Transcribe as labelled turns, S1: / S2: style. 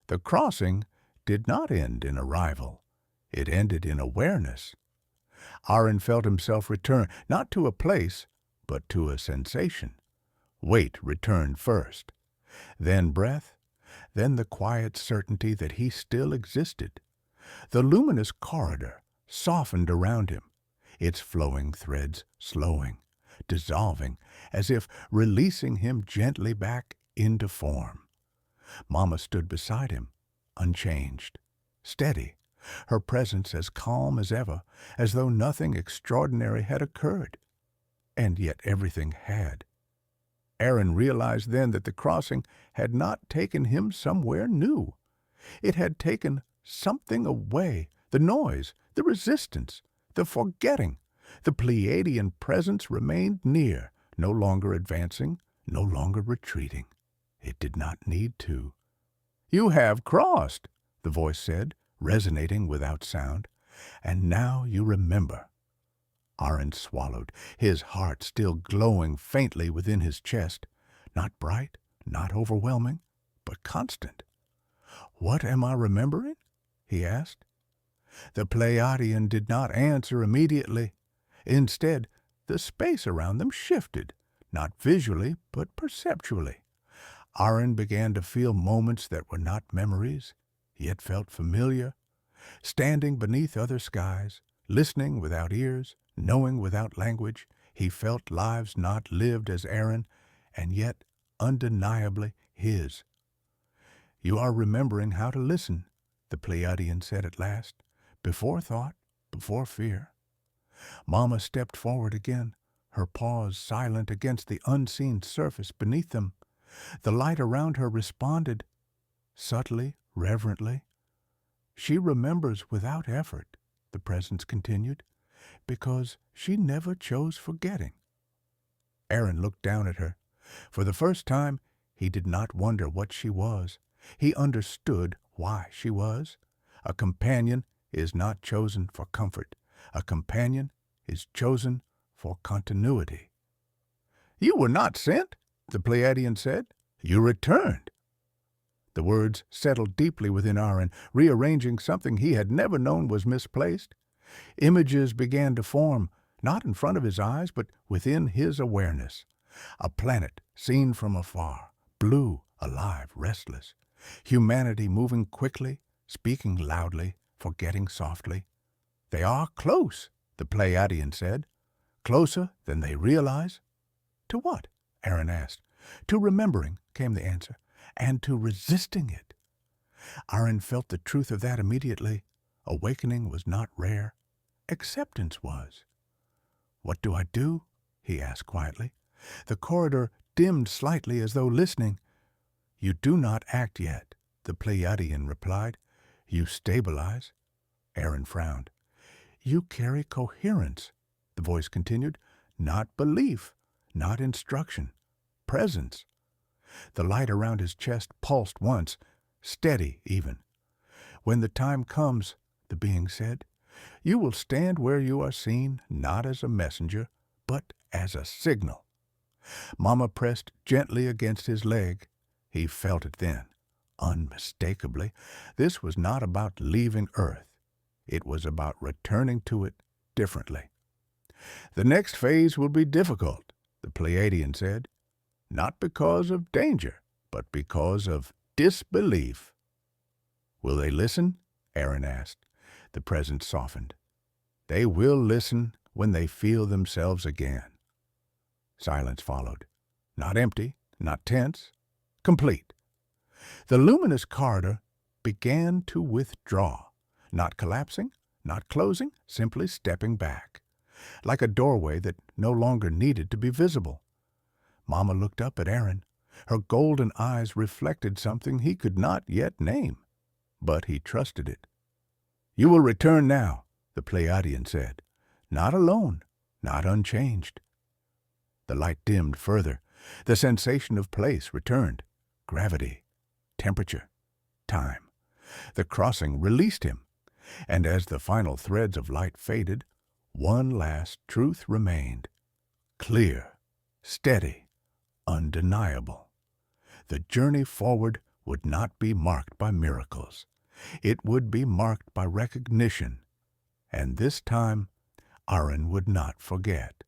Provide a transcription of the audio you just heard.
S1: The crossing did not end in arrival. It ended in awareness. Arin felt himself return, not to a place, but to a sensation. Weight returned first, then breath, then the quiet certainty that he still existed. The luminous corridor softened around him, its flowing threads slowing, dissolving, as if releasing him gently back into form. Mama stood beside him, unchanged, steady, her presence as calm as ever, as though nothing extraordinary had occurred. And yet everything had. Arin realized then that the crossing had not taken him somewhere new. It had taken something away, the noise, the resistance, the forgetting. The Pleiadian presence remained near, no longer advancing, no longer retreating. It did not need to. "You have crossed," the voice said, resonating without sound. "And now you remember." Arin swallowed, his heart still glowing faintly within his chest, not bright, not overwhelming, but constant. "What am I remembering?" he asked. The Pleiadian did not answer immediately. Instead, the space around them shifted, not visually, but perceptually. Arin began to feel moments that were not memories, yet felt familiar. Standing beneath other skies, listening without ears, knowing without language, he felt lives not lived as Arin, and yet undeniably his. "You are remembering how to listen," the Pleiadian said at last, "before thought, before fear." Mama stepped forward again, her paws silent against the unseen surface beneath them. The light around her responded, subtly, reverently. "She remembers without effort," the presence continued, "because she never chose forgetting." Arin looked down at her. For the first time, he did not wonder what she was. He understood why she was. A companion is not chosen for comfort. A companion is chosen for continuity. "You were not sent," the Pleiadian said. "You returned." The words settled deeply within Arin, rearranging something he had never known was misplaced. Images began to form, not in front of his eyes, but within his awareness. A planet seen from afar, blue, alive, restless. Humanity moving quickly, speaking loudly, forgetting softly. "They are close," the Pleiadian said. "Closer than they realize." "To what?" Arin asked. "To remembering," came the answer, "and to resisting it." Arin felt the truth of that immediately. Awakening was not rare. Acceptance was. "What do I do?" he asked quietly. The corridor dimmed slightly as though listening. "You do not act yet," the Pleiadian replied. "You stabilize." Arin frowned. "You carry coherence," the voice continued. "Not belief, not instruction. Presence." The light around his chest pulsed once, steady even. "When the time comes," the being said, "you will stand where you are seen, not as a messenger, but as a signal." Mama pressed gently against his leg. He felt it then, unmistakably. This was not about leaving Earth. It was about returning to it differently. "The next phase will be difficult," the Pleiadian said. "Not because of danger, but because of disbelief." "Will they listen?" Arin asked. The presence softened. "They will listen when they feel themselves again." Silence followed. Not empty, not tense, complete. The luminous corridor began to withdraw, not collapsing, not closing, simply stepping back, like a doorway that no longer needed to be visible. Mama looked up at Arin. Her golden eyes reflected something he could not yet name, but he trusted it. "You will return now," the Pleiadian said. "Not alone, not unchanged." The light dimmed further. The sensation of place returned. Gravity, temperature, time. The crossing released him, and as the final threads of light faded, one last truth remained. Clear, steady, undeniable. The journey forward would not be marked by miracles. It would be marked by recognition, and this time Arin would not forget.